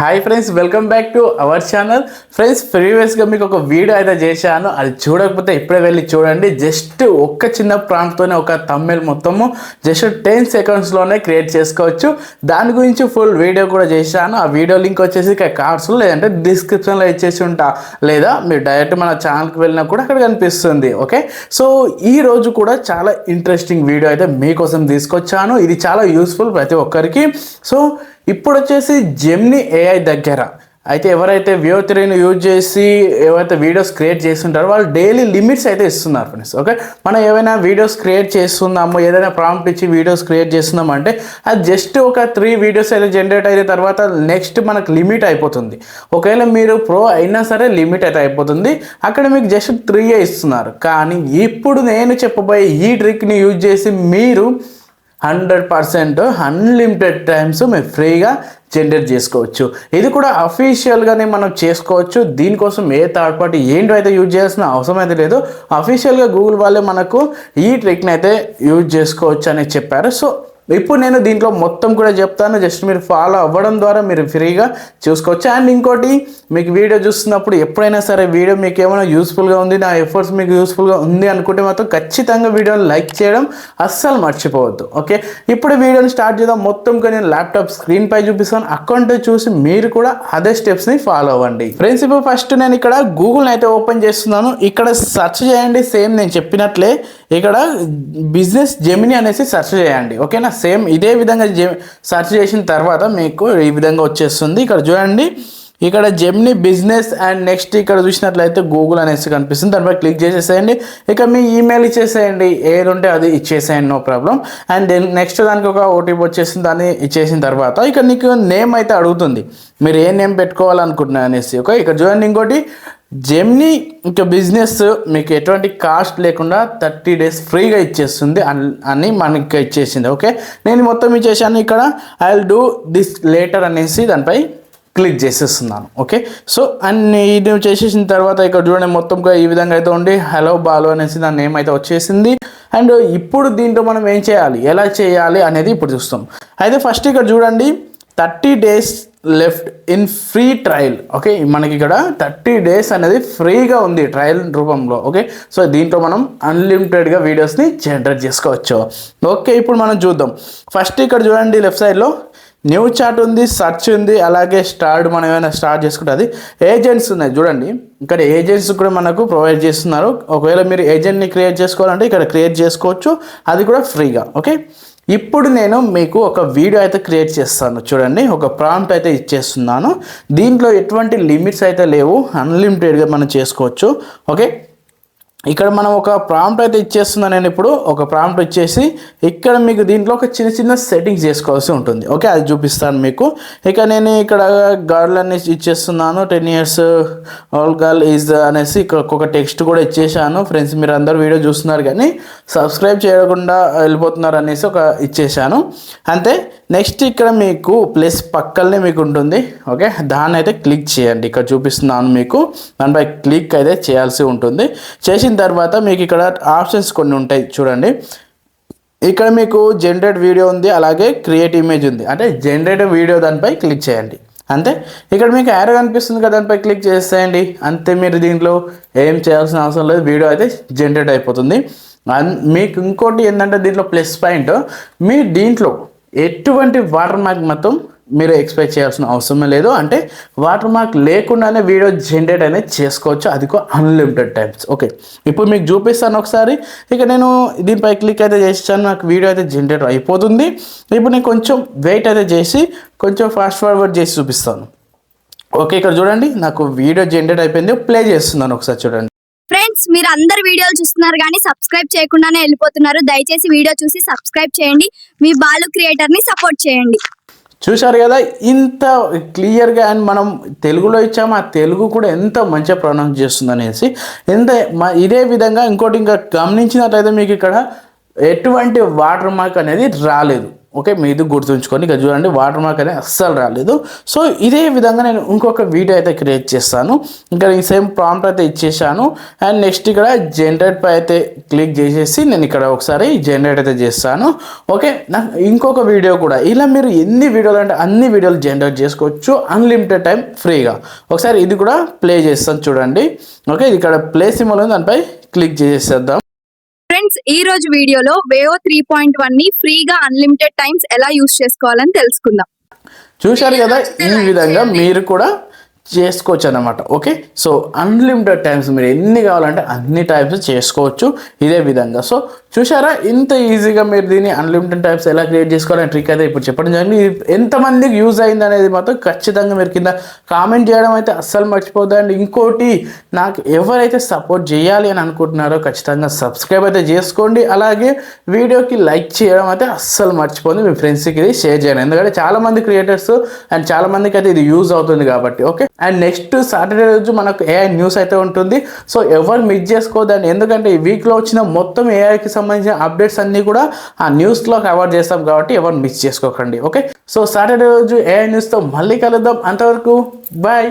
Hi friends, welcome back to our channel. Friends, ప్రీవియస్గా మీకు ఒక వీడియో అయితే చేశాను. అది చూడకపోతే ఇప్పుడే వెళ్ళి చూడండి. జస్ట్ ఒక్క చిన్న ప్రాంట్తోనే ఒక థంబ్నెయిల్ మొత్తము జస్ట్ 10 సెకండ్స్లోనే క్రియేట్ చేసుకోవచ్చు. దాని గురించి ఫుల్ వీడియో కూడా చేశాను. ఆ వీడియో లింక్ వచ్చేసి ఇక్కడ కార్డ్స్లో లేదంటే డిస్క్రిప్షన్లో ఇచ్చేసి ఉంటా, లేదా మీరు డైరెక్ట్ మన ఛానల్కి వెళ్ళినా కూడా అక్కడ కనిపిస్తుంది. ఓకే, సో ఈ రోజు కూడా చాలా ఇంట్రెస్టింగ్ వీడియో అయితే మీకోసం తీసుకొచ్చాను. ఇది చాలా యూస్ఫుల్ ప్రతి ఒక్కరికి. సో ఇప్పుడు వచ్చేసి జెమినీ ఏఐ దగ్గర అయితే ఎవరైతే వ్యూ 3ని యూజ్ చేసి ఎవరైతే వీడియోస్ క్రియేట్ చేస్తుంటారో వాళ్ళు డైలీ లిమిట్స్ అయితే ఇస్తున్నారు ఫ్రెండ్స్. ఓకే, మనం ఏమైనా వీడియోస్ క్రియేట్ చేస్తున్నాము, ఏదైనా ప్రాంప్ట్ ఇచ్చి వీడియోస్ క్రియేట్ చేస్తున్నాము అంటే అది జస్ట్ ఒక 3 వీడియోస్ అయితే జనరేట్ అయిన తర్వాత నెక్స్ట్ మనకు లిమిట్ అయిపోతుంది. ఒకవేళ మీరు ప్రో అయినా సరే లిమిట్ అయితే అయిపోతుంది. అక్కడ మీకు జస్ట్ 3 ఇస్తున్నారు. కానీ ఇప్పుడు నేను చెప్పబోయే ఈ ట్రిక్ని యూజ్ చేసి మీరు 100% అన్లిమిటెడ్ టైమ్స్ మేము ఫ్రీగా జనరేట్ చేసుకోవచ్చు. ఇది కూడా అఫీషియల్గానే మనం చేసుకోవచ్చు. దీనికోసం ఏ థర్డ్ పార్టీ ఏంటో అయితే యూజ్ చేయాల్సిన అవసరం అయితే లేదు. అఫీషియల్గా గూగుల్ వాళ్ళే మనకు ఈ ట్రిక్ని అయితే యూజ్ చేసుకోవచ్చు అని చెప్పారు. సో ఇప్పుడు నేను దీంట్లో మొత్తం కూడా చెప్తాను. జస్ట్ మీరు ఫాలో అవ్వడం ద్వారా మీరు ఫ్రీగా చూసుకోవచ్చు. అండ్ ఇంకోటి, మీకు వీడియో చూస్తున్నప్పుడు ఎప్పుడైనా సరే వీడియో మీకు ఏమైనా యూస్ఫుల్గా ఉంది, నా ఎఫర్ట్స్ మీకు యూస్ఫుల్గా ఉంది అనుకుంటే మాత్రం ఖచ్చితంగా వీడియోని లైక్ చేయడం అస్సలు మర్చిపోవద్దు. ఓకే, ఇప్పుడు వీడియోని స్టార్ట్ చేద్దాం. మొత్తం నేను ల్యాప్టాప్ స్క్రీన్ పై చూపిస్తాను. అకౌంట్ చూసి మీరు కూడా అదే స్టెప్స్ని ఫాలో అవ్వండి. ఫ్రెండ్స్, ఇప్పుడు ఫస్ట్ నేను ఇక్కడ గూగుల్ని అయితే ఓపెన్ చేస్తున్నాను. ఇక్కడ సెర్చ్ చేయండి, సేమ్ నేను చెప్పినట్లే ఇక్కడ బిజినెస్ జెమినీ అనేసి సెర్చ్ చేయండి. ఓకేనా, సేమ్ ఇదే విధంగా సెర్చ్ చేసిన తర్వాత మీకు ఈ విధంగా వచ్చేస్తుంది. ఇక్కడ చూడండి, ఇక్కడ జెమినీ బిజినెస్ అండ్ నెక్స్ట్ ఇక్కడ చూసినట్లయితే గూగుల్ అనేసి కనిపిస్తుంది. దానిపై క్లిక్ చేసేసేయండి. ఇక మీ ఈమెయిల్ ఇచ్చేసేయండి, ఏది ఉంటే అది ఇచ్చేసేయండి, no problem. And then next దానికి ఒక ఓటీపీ వచ్చేసింది. దాన్ని ఇచ్చేసిన తర్వాత ఇక నీకు నేమ్ అయితే అడుగుతుంది, మీరు ఏ నేమ్ పెట్టుకోవాలనుకుంటున్నారు అనేసి. ఓకే, ఇక్కడ చూడండి, ఇంకోటి జెమినీ ఇంకా బిజినెస్ మీకు ఎటువంటి కాస్ట్ లేకుండా 30 days ఫ్రీగా ఇచ్చేస్తుంది అని మనకి ఇచ్చేసింది. ఓకే, నేను మొత్తం ఇచ్చేసాను. ఇక్కడ I will do this later అనేసి దానిపై క్లిక్ చేసేస్తున్నాను. ఓకే, సో అన్ని ఇది చేసేసిన తర్వాత ఇక్కడ చూడండి, మొత్తంగా ఈ విధంగా అయితే ఉండి హలో బాలు అనేసి దాని నేమ్ అయితే వచ్చేసింది. అండ్ ఇప్పుడు దీంట్లో మనం ఏం చేయాలి, ఎలా చేయాలి అనేది ఇప్పుడు చూస్తాం. అయితే ఫస్ట్ ఇక్కడ చూడండి, 30 days left in free trial. Okay, మనకి ఇక్కడ 30 days అనేది ఫ్రీగా ఉంది ట్రయల్ రూపంలో. ఓకే, సో దీంట్లో మనం అన్లిమిటెడ్గా వీడియోస్ని జనరేట్ చేసుకోవచ్చు. ఓకే, ఇప్పుడు మనం చూద్దాం. ఫస్ట్ ఇక్కడ చూడండి, లెఫ్ట్ సైడ్లో న్యూ చాట్ ఉంది, సర్చ్ ఉంది, అలాగే స్టార్ట్ మనం ఏమైనా స్టార్ట్ చేసుకుంటే అది ఏజెంట్స్ ఉన్నాయి. చూడండి, ఇక్కడ ఏజెంట్స్ కూడా మనకు ప్రొవైడ్ చేస్తున్నారు. ఒకవేళ మీరు ఏజెంట్ని క్రియేట్ చేసుకోవాలంటే ఇక్కడ క్రియేట్ చేసుకోవచ్చు, అది కూడా ఫ్రీగా. ఓకే, ఇప్పుడు నేను మీకు ఒక వీడియో అయితే క్రియేట్ చేస్తాను. చూడండి, ఒక ప్రాంప్ట్ అయితే ఇచ్చేస్తున్నాను. దీంట్లో ఎటువంటి లిమిట్స్ అయితే లేవు, అన్లిమిటెడ్గా మనం చేసుకోవచ్చు. ఓకే, ఇక్కడ మనం ఒక ప్రాంప్ట్ అయితే ఇచ్చేస్తున్నాను. నేను ఇప్పుడు ఒక ప్రాంప్ట్ ఇచ్చేసి ఇక్కడ మీకు దీంట్లో ఒక చిన్న చిన్న సెట్టింగ్స్ చేసుకోవాల్సి ఉంటుంది. ఓకే, అది చూపిస్తాను మీకు. ఇక నేను ఇక్కడ గర్ల్ అనేసి ఇచ్చేస్తున్నాను. 10 years ఓల్డ్ గర్ల్ ఈజ్ అనేసి ఇక్కడ ఒక టెక్స్ట్ కూడా ఇచ్చేసాను. ఫ్రెండ్స్, మీరు అందరు వీడియో చూస్తున్నారు కానీ సబ్స్క్రైబ్ చేయకుండా వెళ్ళిపోతున్నారు అనేసి ఒక ఇచ్చేసాను అంతే. నెక్స్ట్ ఇక్కడ మీకు ప్లస్ పక్కనే మీకు ఉంటుంది. ఓకే, దాన్ని అయితే క్లిక్ చేయండి. ఇక్కడ చూపిస్తున్నాను మీకు, దానిపై క్లిక్ అయితే చేయాల్సి ఉంటుంది. చేసిన తర్వాత మీకు ఇక్కడ ఆప్షన్స్ కొన్ని ఉంటాయి. చూడండి, ఇక్కడ మీకు జనరేట్ వీడియో ఉంది, అలాగే క్రియేట్ ఇమేజ్ ఉంది. అంటే జనరేట్ వీడియో దానిపై క్లిక్ చేయండి అంతే. ఇక్కడ మీకు యారో కనిపిస్తుంది కదా, దానిపై క్లిక్ చేసేయండి అంతే. మీరు దీంట్లో ఏం చేయాల్సిన అవసరం లేదు, వీడియో అయితే జనరేట్ అయిపోతుంది. మీకు ఇంకోటి ఏంటంటే దీంట్లో ప్లస్ పాయింట్, మీ దీంట్లో ఎటువంటి వాటర్ మార్క్ మొత్తం మీరు ఎక్స్పెక్ట్ చేయాల్సిన అవసరం లేదు. అంటే వాటర్ మార్క్ లేకుండానే వీడియో జనరేట్ అనేది చేసుకోవచ్చు, అది కూడా అన్లిమిటెడ్ టైమ్స్. ఓకే, ఇప్పుడు మీకు చూపిస్తాను ఒకసారి. ఇక నేను దీనిపై క్లిక్ అయితే చేసాను, నాకు వీడియో అయితే జనరేట్ అయిపోతుంది. ఇప్పుడు నేను కొంచెం వెయిట్ అయితే చేసి కొంచెం ఫాస్ట్ ఫార్వర్డ్ చేసి చూపిస్తాను. ఓకే, ఇక్కడ చూడండి, నాకు వీడియో జనరేట్ అయిపోయింది. ప్లే చేస్తున్నాను, ఒకసారి చూడండి. ఫ్రెండ్స్, మీరు అందరు వీడియోలు చూస్తున్నారు కానీ సబ్స్క్రైబ్ చేయకుండానే వెళ్ళిపోతున్నారు. దయచేసి వీడియో చూసి సబ్స్క్రైబ్ చేయండి, మీ బాలు క్రియేటర్ని సపోర్ట్ చేయండి. చూశారు కదా, ఇంత క్లియర్గా. అండ్ మనం తెలుగులో ఇచ్చాము, ఆ తెలుగు కూడా ఎంత మంచిగా ప్రొనౌన్స్ చేస్తుంది అనేసి. ఇదే విధంగా ఇంకోటి ఇంకా గమనించినట్లయితే మీకు ఇక్కడ ఎటువంటి వాటర్ మార్క్ అనేది రాలేదు. ఓకే, మీది గుర్తుంచుకొని ఇక చూడండి వాటర్ మార్క్ అనేది అస్సలు రాలేదు. సో ఇదే విధంగా నేను ఇంకొక వీడియో అయితే క్రియేట్ చేస్తాను. ఇంకా ఈ సేమ్ ప్రాంప్ట్ అయితే ఇచ్చేసాను. అండ్ నెక్స్ట్ ఇక్కడ జనరేట్ పై అయితే క్లిక్ చేసేసి నేను ఇక్కడ ఒకసారి జనరేట్ అయితే చేస్తాను. ఓకే, నాకు ఇంకొక వీడియో కూడా ఇలా మీరు ఎన్ని వీడియోలు అంటే అన్ని వీడియోలు జనరేట్ చేసుకోవచ్చు అన్లిమిటెడ్ టైం ఫ్రీగా. ఒకసారి ఇది కూడా ప్లే చేస్తాను చూడండి. ఓకే, ఇది ఇక్కడ ప్లే సింబల్ ఉంది, దానిపై క్లిక్ చేసేద్దాం. ఫ్రెండ్స్, ఈ రోజు వీడియోలో వేవ్ 3.1 ని ఫ్రీగా అన్లిమిటెడ్ టైమ్స్ ఎలా యూస్ చేసుకోవాలని తెలుసుకుందాం. చూశారు కదా, ఈ విధంగా మీరు కూడా చేసుకోవచ్చు అన్నమాట. ఓకే, సో అన్లిమిటెడ్ టైమ్స్ మీరు ఎన్ని కావాలంటే అన్ని టైమ్స్ చేసుకోవచ్చు ఇదే విధంగా. సో చూసారా, ఇంత ఈజీగా మీరు దీన్ని అన్లిమిటెడ్ టైమ్స్ ఎలా క్రియేట్ చేసుకోవాలని ట్రిక్ అయితే ఇప్పుడు చెప్పడం జరిగింది. ఎంతమందికి యూజ్ అయింది అనేది మాత్రం ఖచ్చితంగా మీరు కింద కామెంట్ చేయడం అయితే అస్సలు మర్చిపోద్దండి. ఇంకోటి, నాకు ఎవరైతే సపోర్ట్ చేయాలి అని అనుకుంటున్నారో ఖచ్చితంగా సబ్స్క్రైబ్ అయితే చేసుకోండి. అలాగే వీడియోకి లైక్ చేయడం అయితే అస్సలు మర్చిపోండి. మీ ఫ్రెండ్స్కి ఇది షేర్ చేయండి, ఎందుకంటే చాలామంది క్రియేటర్స్ అండ్ చాలామందికి అయితే ఇది యూజ్ అవుతుంది కాబట్టి. ఓకే, అండ్ నెక్స్ట్ సాటర్డే రోజు మనకు ఏఐ న్యూస్ అయితే ఉంటుంది. సో ఎవరు మిస్ చేసుకోవద్దండి, ఎందుకంటే ఈ వీక్లో వచ్చిన మొత్తం ఏఐకి సంబంధించిన అప్డేట్స్ అన్నీ కూడా ఆ న్యూస్లో కవర్ చేస్తాం కాబట్టి ఎవరు మిస్ చేసుకోకండి. ఓకే, సో సాటర్డే రోజు ఏఐ న్యూస్తో మళ్ళీ కలుద్దాం. అంతవరకు బాయ్.